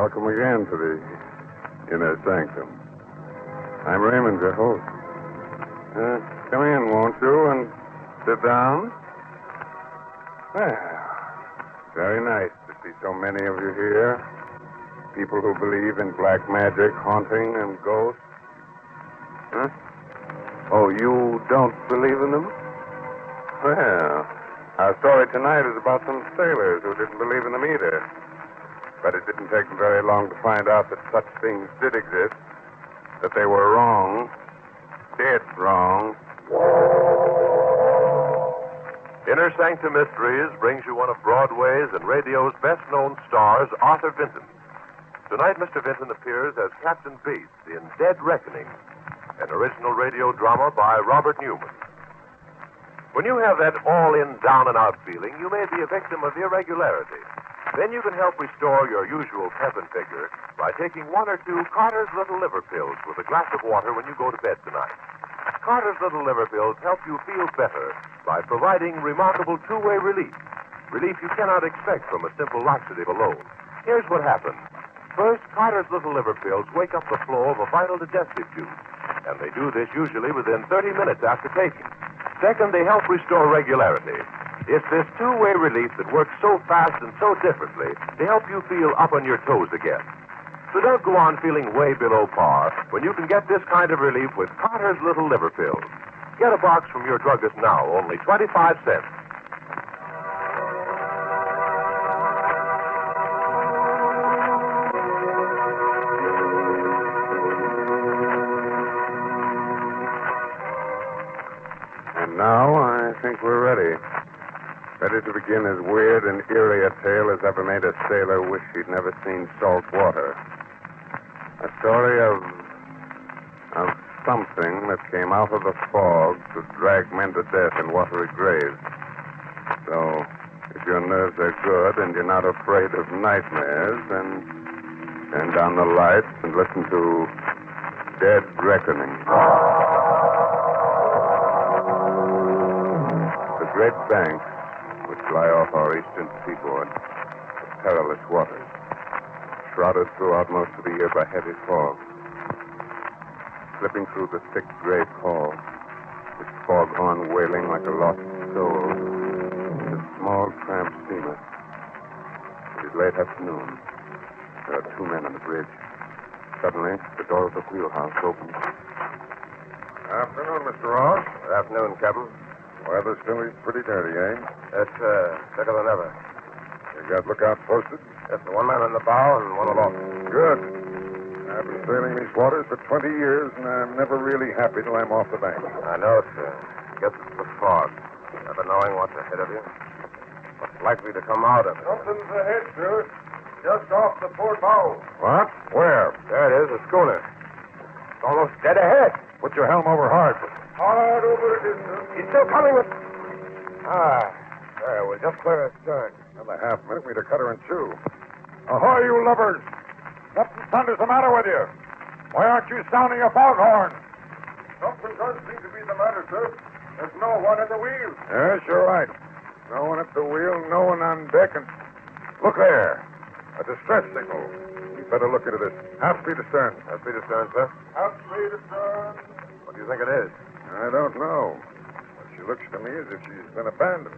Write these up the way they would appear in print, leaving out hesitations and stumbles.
Welcome again to the inner sanctum. I'm Raymond, your host. Come in, won't you, and sit down? Well, very nice to see so many of you here. People who believe in black magic, haunting, and ghosts. Huh? Oh, you don't believe in them? Well, our story tonight is about some sailors who didn't believe in them either. But it didn't take them very long to find out that such things did exist, that they were wrong, dead wrong. Inner Sanctum Mysteries brings you one of Broadway's and radio's best-known stars, Arthur Vinton. Tonight, Mr. Vinton appears as Captain Bates in Dead Reckoning, an original radio drama by Robert Newman. When you have that all-in, down-and-out feeling, you may be a victim of irregularity. Then you can help restore your usual pep and vigor by taking one or two Carter's Little Liver Pills with a glass of water when you go to bed tonight. Carter's Little Liver Pills help you feel better by providing remarkable two-way relief. Relief you cannot expect from a simple laxative alone. Here's what happens. First, Carter's Little Liver Pills wake up the flow of a vital digestive juice, and they do this usually within 30 minutes after taking. Second, they help restore regularity. It's this two-way relief that works so fast and so differently to help you feel up on your toes again. So don't go on feeling way below par when you can get this kind of relief with Carter's Little Liver Pills. Get a box from your druggist now, only 25 cents. And now I think we're ready. Ready to begin as weird and eerie a tale as ever made a sailor wish he'd never seen salt water. A story of something that came out of the fog to drag men to death in watery graves. So, if your nerves are good and you're not afraid of nightmares, then turn down the lights and listen to Dead Reckoning. The great banks which lie off our eastern seaboard are perilous waters, shrouded throughout most of the year by heavy fog. Slipping through the thick gray pall, with fog on wailing like a lost soul, is a small tramp steamer. It is late afternoon. There are two men on the bridge. Suddenly, the door of the wheelhouse opens. Afternoon, Mr. Ross. Good afternoon, Captain. Weather still is pretty dirty, eh? It's thicker than ever. You got lookouts posted? Just one man in the bow and one aloft. Good. I've been sailing these waters for 20 years, and I'm never really happy till I'm off the bank. I know, sir. Guess it's the fog. Never knowing what's ahead of you. What's likely to come out of it. Something's ahead, sir. Just off the port bow. What? Where? There it is, a schooner. It's almost dead ahead. Put your helm over hard. Hard over it is, sir. He's still coming with... There, we're just clear astern. Another half minute, we'd have cut her in two. Ahoy, you lubbers! What in thunder's the matter with you? Why aren't you sounding your foghorn? Something does seem to be the matter, sir. There's no one at the wheel. Yes, you're right. No one at the wheel, no one on deck, and... Look there. A distress signal. We'd better look into this. Half speed astern. Half speed astern, sir. Half speed astern. What do you think it is? I don't know. But she looks to me as if she's been abandoned.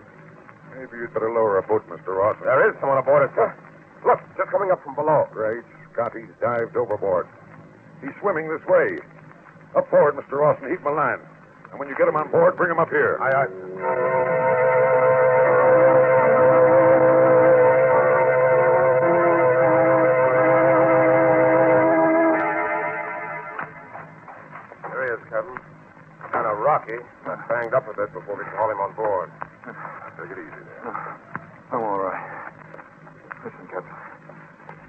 Maybe you'd better lower a boat, Mr. Ross. There is someone aboard it, sir. Look, just coming up from below. Great Scott, he's dived overboard. He's swimming this way. Up forward, Mr. Ross, and heave him a line. And when you get him on board, bring him up here. Aye, aye. There he is, Captain. Kind of rocky. Got banged up a bit before we can haul him on board. Take it easy there. I'm all right. Listen, Captain.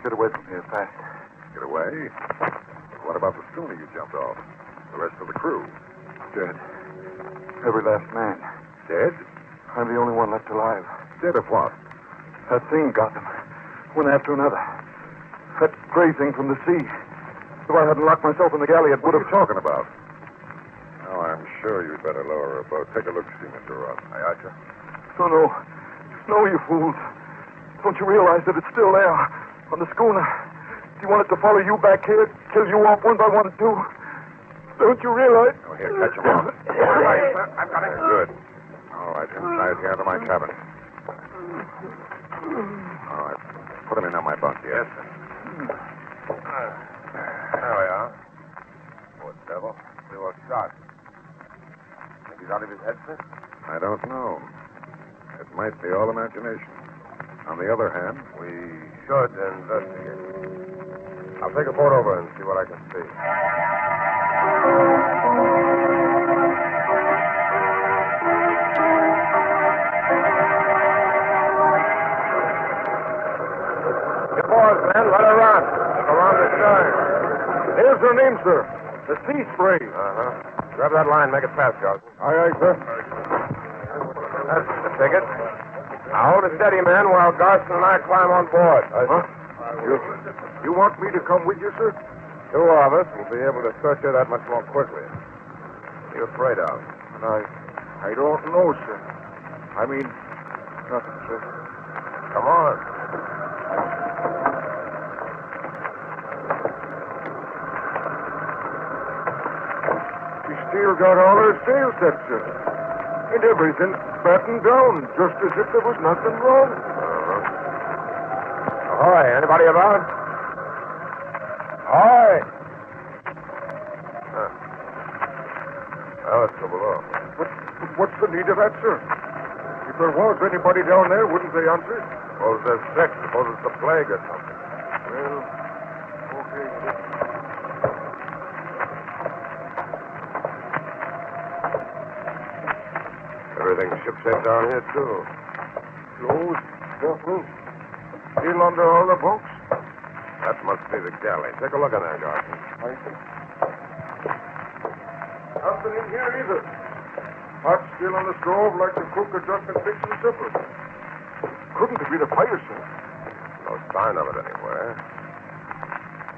Get away from here fast. Get away? What about the schooner you jumped off? The rest of the crew? Dead. Every last man. Dead? I'm the only one left alive. Dead of what? That thing got them. One after another. That gray thing from the sea. If I hadn't locked myself in the galley, it would have... What are you talking about? Oh, I'm sure you'd better lower a boat. Take a look-see, Mr. Ross. Aye, aye, sir. No. No, you fools. Don't you realize that it's still there on the schooner? He wanted to follow you back here, kill you off one by one, too. Don't you realize? Oh, here, catch him off. I've got him. Good. All right, inside here to my cabin. All right. Put him in on my bunk, yes? There we are. Poor devil. He was shot. Think he's out of his head, sir? I don't know. It might be all imagination. On the other hand, We should investigate. I'll take a boat over and see what I can see. Get boys, man. Let her run. Around the stern. Here's her name, sir. The Sea Spray. Uh-huh. Grab that line. Make it fast, Johnson. Aye, aye, sir. That's the ticket. Now hold it steady, man, while Garson and I climb on board. Huh? You want me to come with you, sir? Two of us will be able to search her that much more quickly. What are you afraid of? I don't know, sir. I mean, nothing, sir. Come on. She still got all her sails set, sir. And everything battened down, just as if there was nothing wrong. Ahoy, anybody about? Ahoy! Well, let's go below. But what's the need of that, sir? If there was anybody down there, wouldn't they answer? Suppose they're sick. Suppose it's the plague or something. Well, okay, sir. Everything's shipshape down here, too. Closed, careful. Still under all the bunks. That must be the galley. Take a look in there, Garson. I see. Nothing in here either. Hot still on the stove like the cook had just been fixing supper. Couldn't have been a fire, sir. No sign of it anywhere.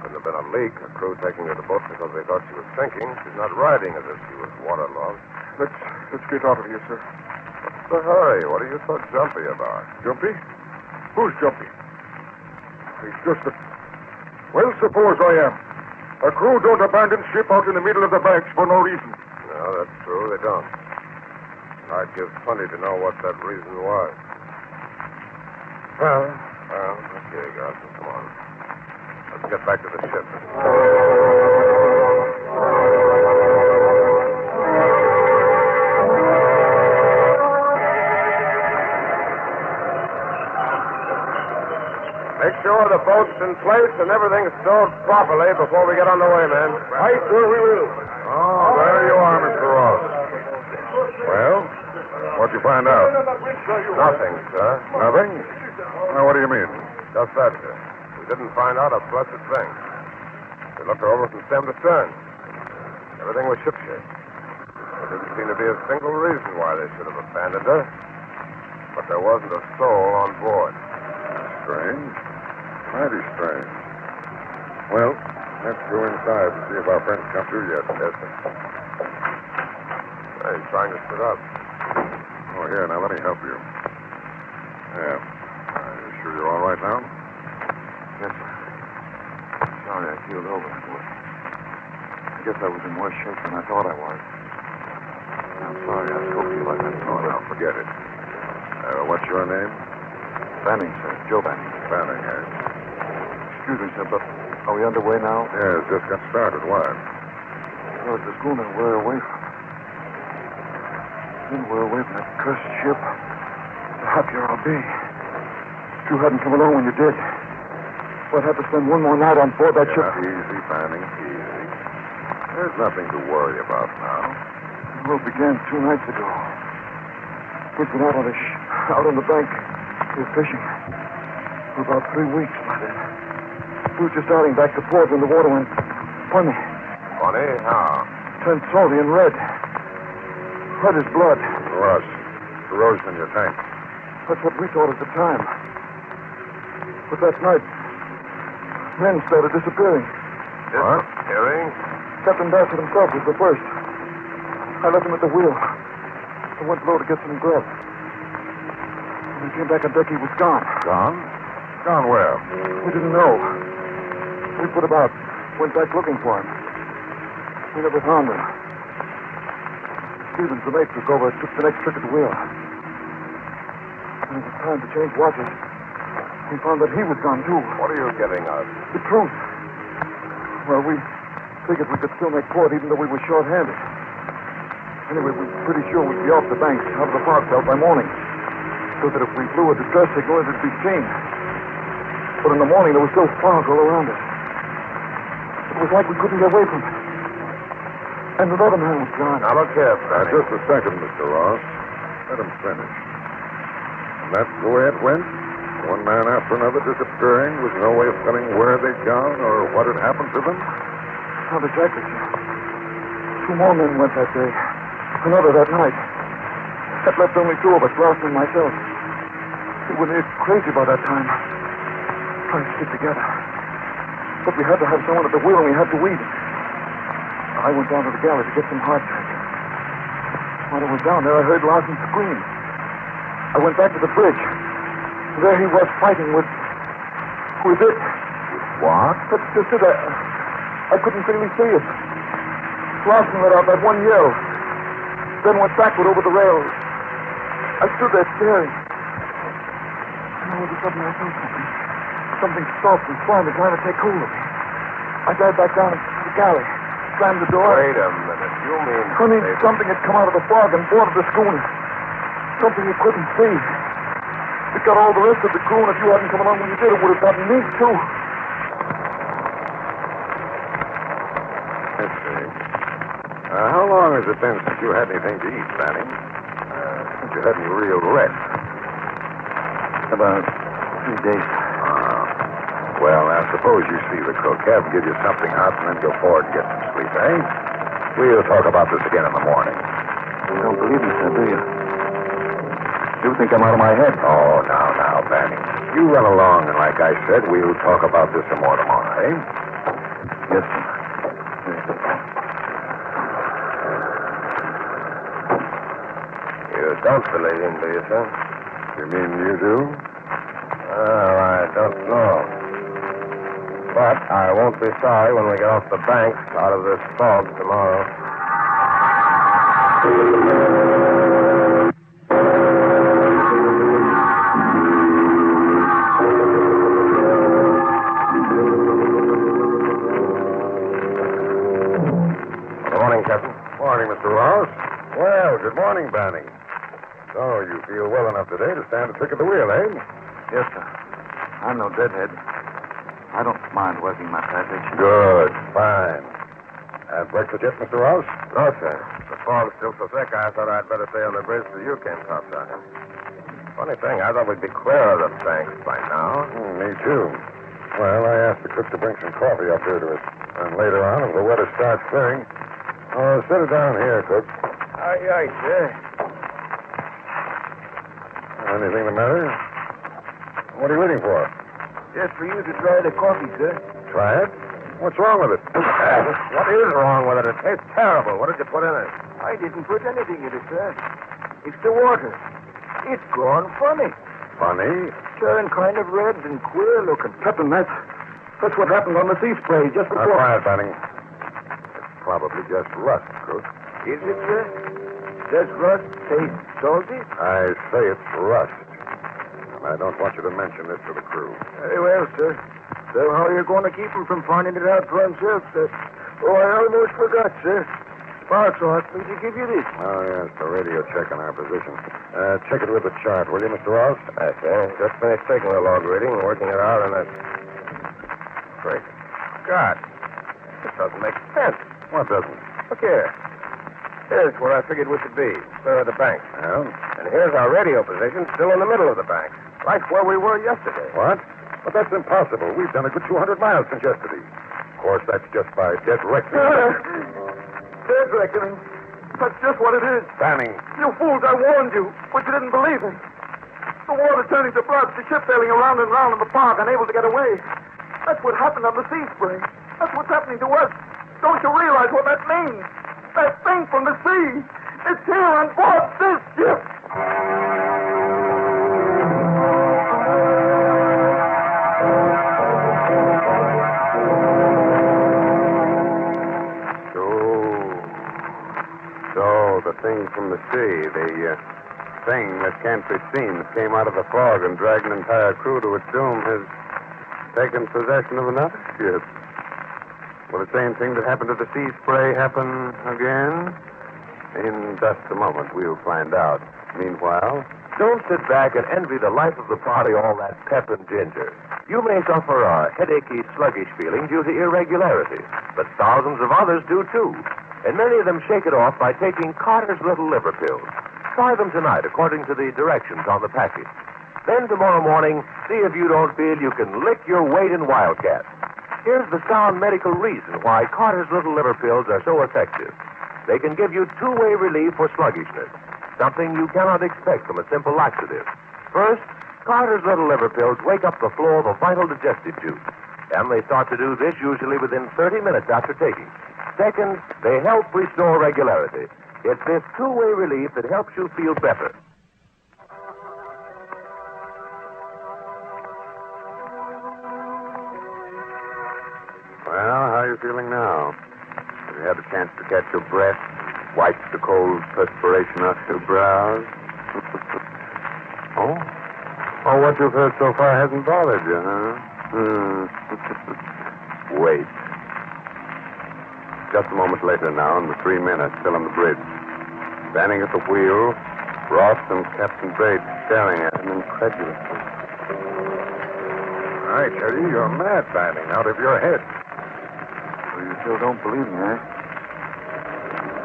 Couldn't have been a leak. A crew taking her to the boat because they thought she was sinking. She's not riding as if she was waterlogged. Let's get out of here, sir. What's the hurry? What are you so jumpy about? Jumpy? Who's jumpy? It's just that... Well, suppose I am. A crew don't abandon ship out in the middle of the banks for no reason. No, that's true. They don't. I'd give plenty to know what that reason was. Well, okay, Garson, come on. Let's get back to the ship. Make sure the boat's in place and everything's stowed properly before we get underway, man. Right, sir, we will. Oh, there you are, Mr. Ross. Well, what'd you find out? Nothing, sir. Nothing? Now, what do you mean? Just that, sir. We didn't find out a blessed thing. We looked her over from stem to stern. Everything was shipshape. There didn't seem to be a single reason why they should have abandoned her. But there wasn't a soul on board. Strange. Mighty strange. Well, let's go inside and see if our friends come through yet. Yes, sir. Hey, he's trying to sit up. Oh, here, now let me help you. Yeah. Are you sure you're all right now? Yes, sir. Sorry I keeled over. I guess I was in worse shape than I thought I was. I'm sorry I spoke to you like that. Oh, now, forget it. What's your name? Banning, sir. Joe Banning. Banning, eh? Excuse me, sir, but are we underway now? Yeah, just got started. Why? Well, it's the schooner we're away from. Then we're away from that cursed ship. The happier I'll be. If you hadn't come along when you did, we'd have to spend one more night on board that ship. Easy, Banning, easy. There's nothing to worry about now. The war began 2 nights ago. We've been out on the bank. We're fishing. For about 3 weeks by then. We were just starting back to port when the water went funny. Funny? How? Turned salty and red. Red as blood. Rust. Corrosion in your tank. That's what we thought at the time. But that night, men started disappearing. Disappearing? Captain Bassett himself was the first. I left him at the wheel. I went below to get some grub. When I came back on deck, he was gone. Gone? Gone where? We didn't know. We put about, went back looking for him. We never found him. Stevens, the mate, took over, took the next trick at the wheel. When it was time to change watches, we found that he was gone, too. What are you getting at? The truth. Well, we figured we could still make port even though we were short-handed. Anyway, we were pretty sure we'd be off the banks, out of the fog belt by morning, so that if we blew a distress signal, it would be seen. But in the morning, there was still fog all around us. It was like we couldn't get away from it. And another man was gone. Now, look here, Now, just a second, Mr. Ross. Let him finish. And that's the way it went? One man after another disappearing with no way of telling where they'd gone or what had happened to them? Not exactly, sir. 2 more men went that day. Another that night. That left only 2 of us, Ross and myself. We were near crazy by that time. Trying to stick together. But we had to have someone at the wheel and we had to weed. I went down to the galley to get some hardtack. While I was down there, I heard Larson scream. I went back to the bridge. There he was fighting with it. What? That's just it. I couldn't really see it. Larson let out that one yell. Then went backward over the rail. I stood there staring. And all of a sudden I felt something. Something soft and slimy trying to take hold of me. I dived back down to the galley. Slammed the door. Wait a minute. You mean... Honey, something had come out of the fog and boarded the schooner. Something you couldn't see. It got all the rest of the crew, and if you hadn't come along when you did, it would have gotten me, too. Let's see. How long has it been since you had anything to eat, Fanning? Since you had any real rest? About 3 days. Well, now, suppose you see the cook. Have him give you something hot and then go forward and get some sleep, eh? We'll talk about this again in the morning. You don't believe me, sir, do you? You think I'm out of my head? Oh, now, Fanning. You run along, and like I said, we'll talk about this some more tomorrow, eh? Yes, sir. You don't believe him, do you, sir? You mean you do? Well, I don't know. But I won't be sorry when we get off the banks out of this fog tomorrow. Good morning, Captain. Morning, Mr. Ross. Well, good morning, Banning. So, you feel well enough today to stand a trick at the wheel, eh? Yes, sir. I'm no deadhead. I don't mind working my passage. Good. Fine. Had breakfast yet, Mr. Ross? No, sir. The fog's still so thick, I thought I'd better stay on the bridge till you came topside. Funny thing, I thought we'd be clear of the banks by now. Me too. Well, I asked the cook to bring some coffee up here to us. And later on, if the weather starts clearing, set it down here, cook. Aye, aye, sir. Anything the matter? What are you waiting for? Just for you to try the coffee, sir. Try it? What's wrong with it? What is wrong with it? It tastes terrible. What did you put in it? I didn't put anything in it, sir. It's the water. It's gone funny. Funny? Turned kind of red and queer looking. Captain, that's what happened on the sea spray just Now, before... quiet, Banning. It's probably just rust, cook. Is it, sir? Does rust taste salty? I say it's rust. And I don't want you to mention this to the crew. Very well, sir. So how are you going to keep him from finding it out for himself, sir? Oh, I almost forgot, sir. Sparks asked me to give you this. Oh, yes, the radio check on our position. Check it with the chart, will you, Mr. Ross? Yes, sir. Just finished taking the log reading and working it out, and that's... Great Scott. This doesn't make sense. What doesn't? Look here. Here's where I figured we should be, clear of the bank. Well? And here's our radio position, still in the middle of the bank. Right where we were yesterday. What? But that's impossible. We've done a good 200 miles since yesterday. Of course, that's just by dead reckoning. Dead reckoning. That's just what it is. Banning. You fools, I warned you, but you didn't believe me. The water turning to blood, the ship sailing around and round in the fog, unable to get away. That's what happened on the sea spray. That's what's happening to us. Don't you realize what that means? That thing from the sea. It's here on board this ship. thing from the sea. The thing that can't be seen that came out of the fog and dragged an entire crew to its doom has taken possession of another ship. Will the same thing that happened to the Sea Spray happen again? In just a moment, we'll find out. Meanwhile... Don't sit back and envy the life of the party all that pep and ginger. You may suffer a headachy, sluggish feeling due to irregularity, but thousands of others do too. And many of them shake it off by taking Carter's Little Liver Pills. Try them tonight according to the directions on the package. Then tomorrow morning, see if you don't feel you can lick your weight in Wildcat. Here's the sound medical reason why Carter's Little Liver Pills are so effective. They can give you two-way relief for sluggishness, something you cannot expect from a simple laxative. First, Carter's Little Liver Pills wake up the flow of a vital digestive juice, and they start to do this usually within 30 minutes after taking. Second, they help restore regularity. It's this two-way relief that helps you feel better. Well, how are you feeling now? Have you had a chance to catch your breath? Wipe the cold perspiration off your brows? Oh, what you've heard so far hasn't bothered you, huh? Wait. Just a moment later now, and the three men are still on the bridge. Standing at the wheel, Ross and Captain Bates staring at him incredulously. I tell you, you're mad, Banning, out of your head. So you still don't believe me, eh?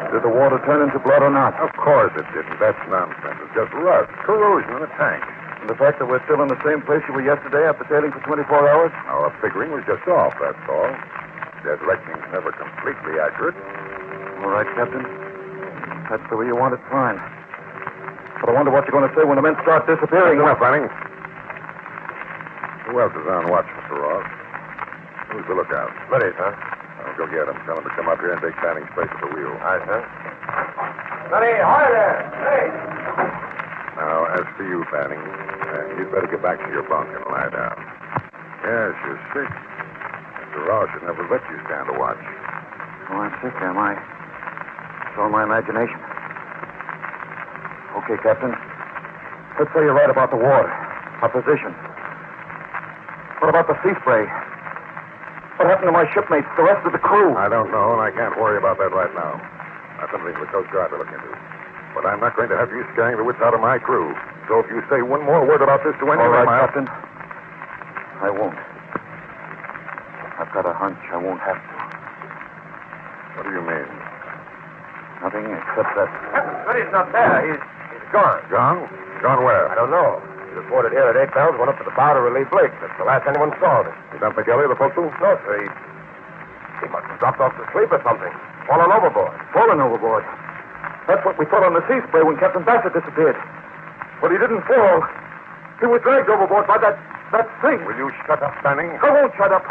Did the water turn into blood or not? Of course it didn't. That's nonsense. It's just rust, corrosion in the tank. And the fact that we're still in the same place you were yesterday after sailing for 24 hours? Our figuring was just off, that's all. Dead reckoning's never completely accurate. All right, Captain. That's the way you want it, fine. But I wonder what you're going to say when the men start disappearing. Enough, Banning. Who else is on watch, Mr. Ross? Who's the lookout? Ready, sir. I'll go get him. Tell him to come up here and take Banning's place at the wheel. Aye, sir. Ready, ahoy there. Hey. Now, as for you, Banning, you'd better get back to your bunk and lie down. Yes, you're sick. Mr. Ross should never let you stand a watch. Oh, I'm sick, am I? It's all my imagination. Okay, Captain. Let's say you're right about the water. Our position. What about the sea spray? What happened to my shipmates, the rest of the crew? I don't know, and I can't worry about that right now. That's something for the Coast Guard to look into. But I'm not going to have you scaring the wits out of my crew. So if you say one more word about this to anyone... All right, Captain. I won't. I've got a hunch I won't have to. What do you mean? Nothing except that... Captain Smitty's not there. He's gone. Gone? Gone where? I don't know. He reported here at 8 bells, went up to the bow to relieve Blake. That's the last anyone saw of him. You dumped the galley, the forecastle? No, sir. He must have dropped off to sleep or something. Fallen overboard. Fallen overboard. That's what we thought on the sea spray when Captain Bassett disappeared. But he didn't fall. He was dragged overboard by that thing. Will you shut up, Banning? I won't shut up.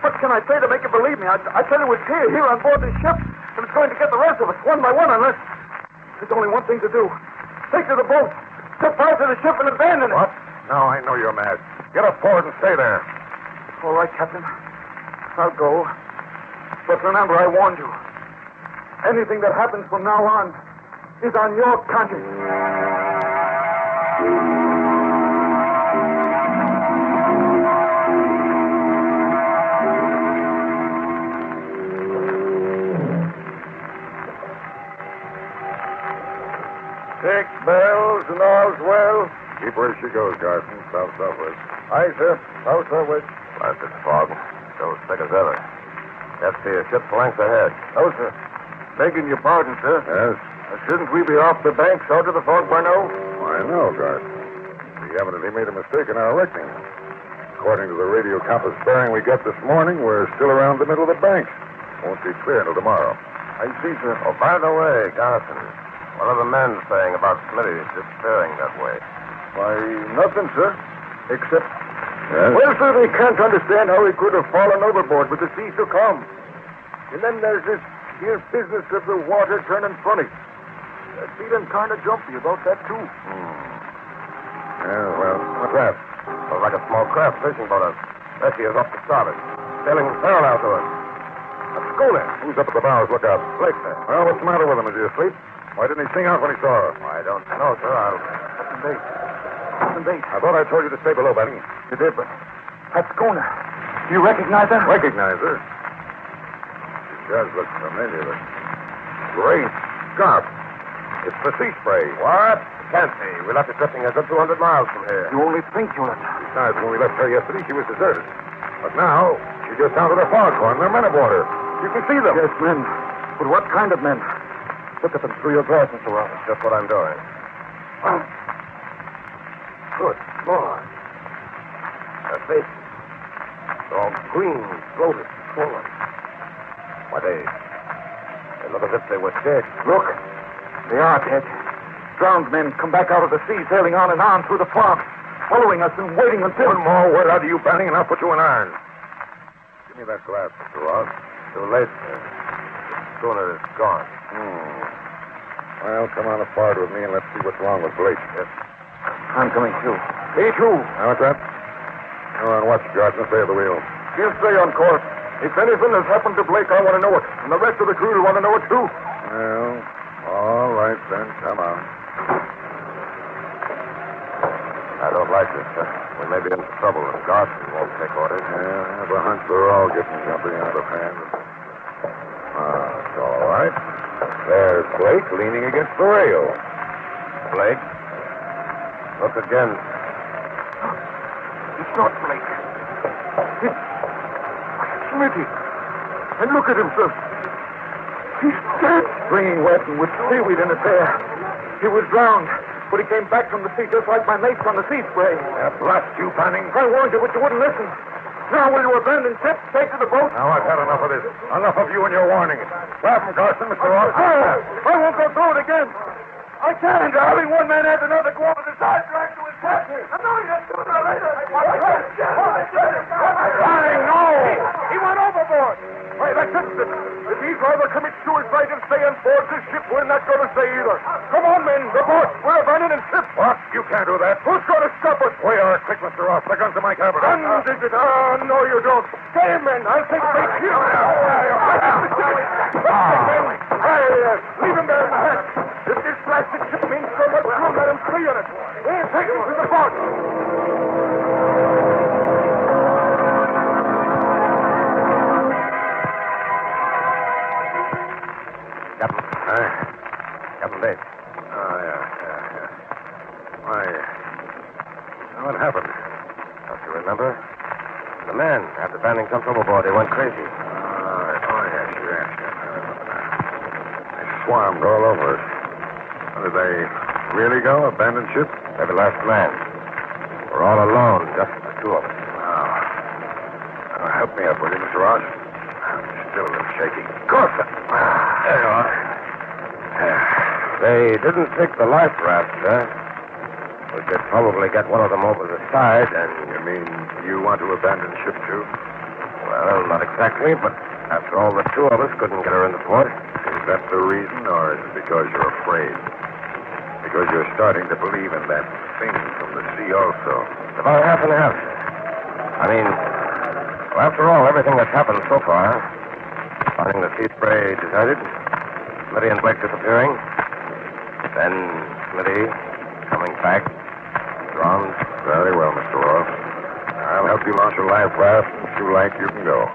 What can I say to make you believe me? I said it was here on board this ship. And it's going to get the rest of us one by one unless... There's only one thing to do. Take to the boat. Set fire to the ship and abandon it. What? No, I know you're mad. Get up forward and stay there. All right, Captain. I'll go. But remember, I warned you. Anything that happens from now on is on your conscience. Six bells and all's well. Keep where she goes, Garson. South-southwest. Aye, sir. South-southwest. Blasted fog. So thick as ever. That's the ship's length ahead. No, sir. Begging your pardon, sir. Yes? Shouldn't we be off the banks out of the fog by now? I know, Garson. We evidently made a mistake in our reckoning. According to the radio compass bearing we got this morning, we're still around the middle of the banks. Won't be clear until tomorrow. I see, sir. Oh, by the way, Garson, what are the men saying about Smitty disappearing that way? Why, nothing, sir. Except... Yes? Well, sir, they can't understand how he could have fallen overboard with the sea so calm. And then there's this here business of the water turning funny. They're feeling kind of jumpy about that, too. Yeah, well, what's that? Looks like a small craft fishing boat. Bessie is off the starboard, sailing parallel to us. A schooner. Who's up at the bows? Look out. Blake, sir. Well, what's the matter with him? Is he asleep? Why didn't he sing out when he saw her? I don't know, sir. Captain Bates. Captain Bates. I thought I told you to stay below, Benny. You did, but that schooner. Do you recognize her? Recognize her? She does look familiar, but... Great Scott! It's the sea spray. What? Can't be. We left it drifting a good 200 miles from here. You only think you left. Besides, when we left her yesterday, she was deserted. But now, she just sounded her foghorn. There are men aboard her. You can see them. Yes, men. But what kind of men? Look at them through your glass, Mr. Ross. Just what I'm doing. Oh. Good Lord. Their faces. They're all green, bloated, swollen. Why, they look as if they were dead. Look. They are dead. Drowned men come back out of the sea, sailing on and on through the fog, following us and waiting until... One more word out of you, Banning, and I'll put you in irons. Give me that glass, Mr. Ross. Too late, sir. The schooner is gone. Well, come on forward with me and let's see what's wrong with Blake. Yes. I'm coming too. Me too. Now, what's that? You're on watch, Johnson. Stay at the wheel. You stay on course. If anything has happened to Blake, I want to know it. And the rest of the crew will want to know it too. Well, all right then. Come on. I don't like this, sir. We may be in trouble if Garson won't take orders. Yeah, I have a hunch we're all getting jumping out of hand. It's all right. There's Blake leaning against the rail. Blake? Look again. It's not Blake. It's Smitty. And look at him, sir. He's dead. Springing wet and with seaweed in his hair. He was drowned, but he came back from the sea just like my mates on the sea spray. Blast you, Banning. I warned you, but you wouldn't listen. Now will you abandon ship, take to the boat? Now, I've had enough of this. Enough of you and your warning. Grab him, Carson, Mr. Ross. I won't go through it again. I can't. Having one man after another go over the side track to his captain. I know you're sooner or later. Banning, no! He went overboard. Why, that's it. If he's rather commit suicide and stay on board this ship, we're not going to stay either. Come on, men. The boat. We're abandoning ship. What? You can't do that. Who's going to stop us? We are. Quick, Mr. Ross. The guns in my cabin. Guns, is it? No, you don't. Stay, men. I'll take bait here. Leave him there in the hatch. If this blasted ship means so much, we'll let him free on it. We'll take him to the boat. Captain Bates. Oh, yeah. Why, what happened? Don't you remember? The men, after Banning jumped overboard, they went crazy. Yes. I remember now. They swarmed all over us. Did they really go? Abandon ship? Every last man. We're all alone, just the two of us. Help me up, will you, Mr. Ross? I'm still a little shaky. Of course. There you are. They didn't take the life raft, sir. We could probably get one of them over the side and... You mean you want to abandon ship, too? Well, not exactly, but after all, the two of us couldn't get her into port. Is that the reason, or is it because you're afraid? Because you're starting to believe in that thing from the sea also? About half and half. I mean, well, after all, everything that's happened so far, finding the sea spray deserted, Smitty and Blake disappearing, then Smitty coming back, drowned. Very well, Mr. Ross. I'll help you launch a life raft. If you like, you can go.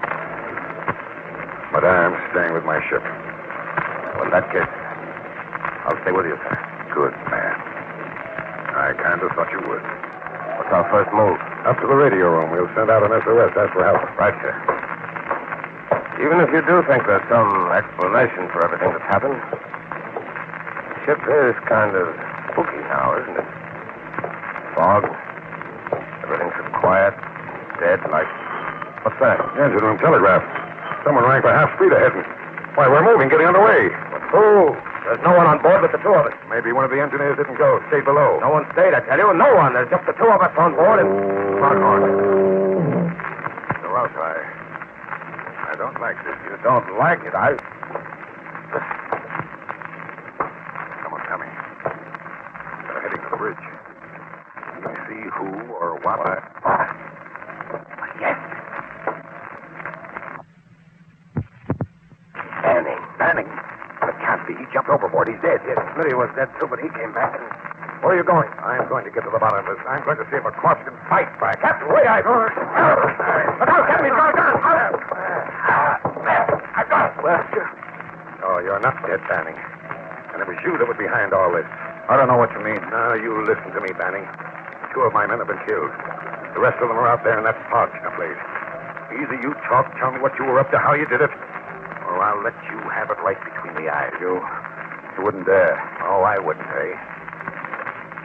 But I'm staying with my ship. Well, in that case, I'll stay with you, sir. Good man. I kind of thought you would. What's our first move? Up to the radio room. We'll send out an SOS. Ask for help. Right, sir. Even if you do think there's some explanation for everything that's happened, the ship is kind of spooky now, isn't it? Fog. Everything's so quiet. Dead, like... What's that? Engine room telegraph. Someone rang for half speed ahead. Why, we're moving, getting underway. But who? There's no one on board but the two of us. Maybe one of the engineers didn't go. Stayed below. No one stayed, I tell you. No one. There's just the two of us on board and... Foghorn. Mr. Ross, I don't like this. You don't like it, Someone's coming. They're heading to the bridge. Can you see who or what? Yes. Banning. It can't be. He jumped overboard. He's dead. Yes. Smitty was dead, too, but he came back and... Where are you going? I'm going to get to the bottom of this. I'm going to see if a corpse can fight back. Captain, wait, I... Look out, Captain, he's got a gun. I've got it. Well, oh, you're not dead, Banning. And it was you that was behind all this. I don't know what you mean. Now, you listen to me, Banning. 2 of my men have been killed. The rest of them are out there in that fog place. Either you talk, tell me what you were up to, how you did it, or I'll let you have it right between the eyes. You wouldn't dare. Oh, I wouldn't, eh?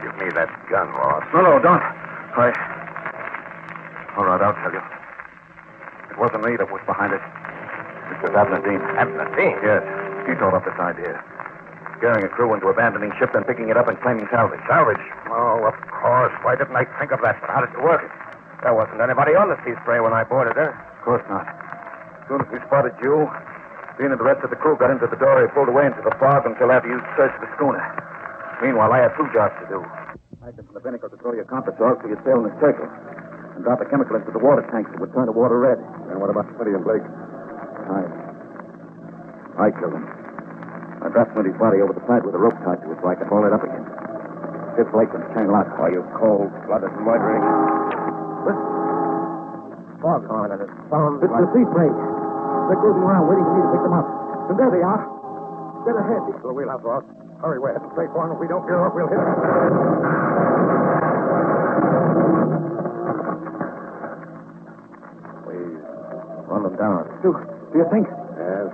Give me that gun, Ross. No, don't. All right, I'll tell you. It wasn't me that was behind it. It was Abner Dean. Abner Dean? Yes. He thought up this idea. Scaring a crew into abandoning ship, then picking it up and claiming salvage. Salvage? Oh, of course. Why didn't I think of that? But how did you work it? There wasn't anybody on the Sea Spray when I boarded her. Of course not. As soon as we spotted you, Dean and the rest of the crew got into the dory, pulled away into the fog until after you searched the schooner. Meanwhile, I had 2 jobs to do. Acted from the binnacle to throw your compass off so you'd sail in a circle. And drop a chemical into the water tanks that would turn the water red. And what about Smitty and Blake? I killed him. I dropped Smitty's body over the side with a rope tied to it so I could haul it up again. Stiff Blake and chain lock. Are you cold-blooded murdering? Fog on it. It sounds It's the Sea Spray. They're cruising around waiting for me to pick them up. And there they are. Dead ahead. So we'll have Ross. Hurry, we're heading straight for him. If we don't gear up, we'll hit him. Please, run them down. Do you think? Yes.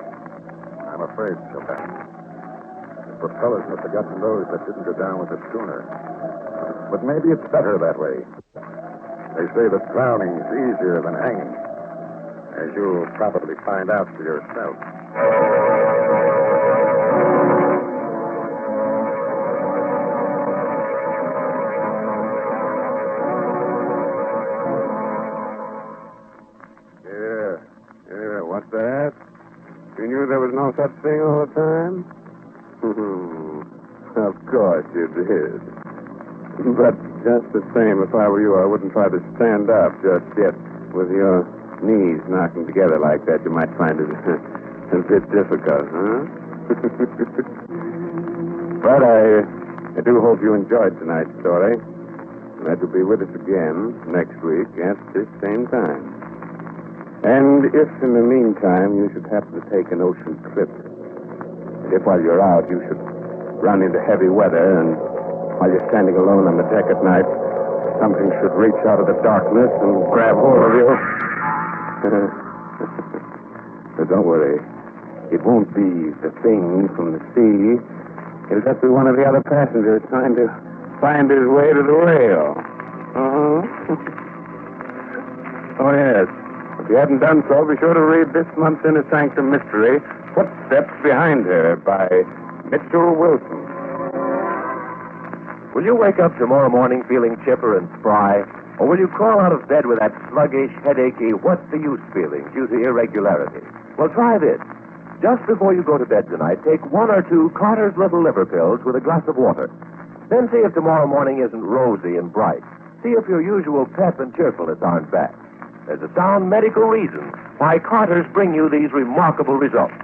I'm afraid so, Ben. The propellers must have gotten those that didn't go down with the schooner. But maybe it's better that way. They say that drowning's easier than hanging, as you'll probably find out for yourself. What's that? You knew there was no such thing all the time? Of course you did. But just the same, if I were you, I wouldn't try to stand up just yet. With your knees knocking together like that, you might find it a bit difficult, huh? But I do hope you enjoyed tonight's story. Glad you'll be with us again next week at this same time. And if in the meantime you should happen to take an ocean trip, and if while you're out you should run into heavy weather, and while you're standing alone on the deck at night, something should reach out of the darkness and grab hold of you. But don't worry. It won't be the thing from the sea. It'll just be one of the other passengers trying to find his way to the rail. Oh, yes. If you haven't done so, be sure to read this month's Inner Sanctum Mystery, Footsteps Behind Her, by Mitchell Wilson. Will you wake up tomorrow morning feeling chipper and spry? Or will you crawl out of bed with that sluggish, headachy, what's-the-use feeling due to irregularity? Well, try this. Just before you go to bed tonight, take 1 or 2 Carter's Little Liver Pills with a glass of water. Then see if tomorrow morning isn't rosy and bright. See if your usual pep and cheerfulness aren't back. There's a sound medical reason why Carter's bring you these remarkable results.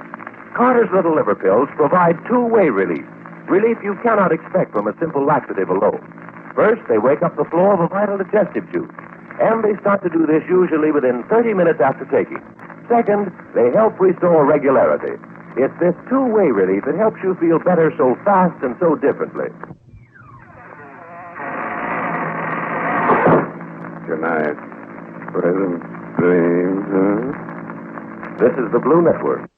Carter's Little Liver Pills provide 2-way relief. Relief you cannot expect from a simple laxative alone. First, they wake up the flow of a vital digestive juice. And they start to do this usually within 30 minutes after taking. Second, they help restore regularity. It's this 2-way relief that helps you feel better so fast and so differently. Good night. Pleasant dreams, huh? This is the Blue Network.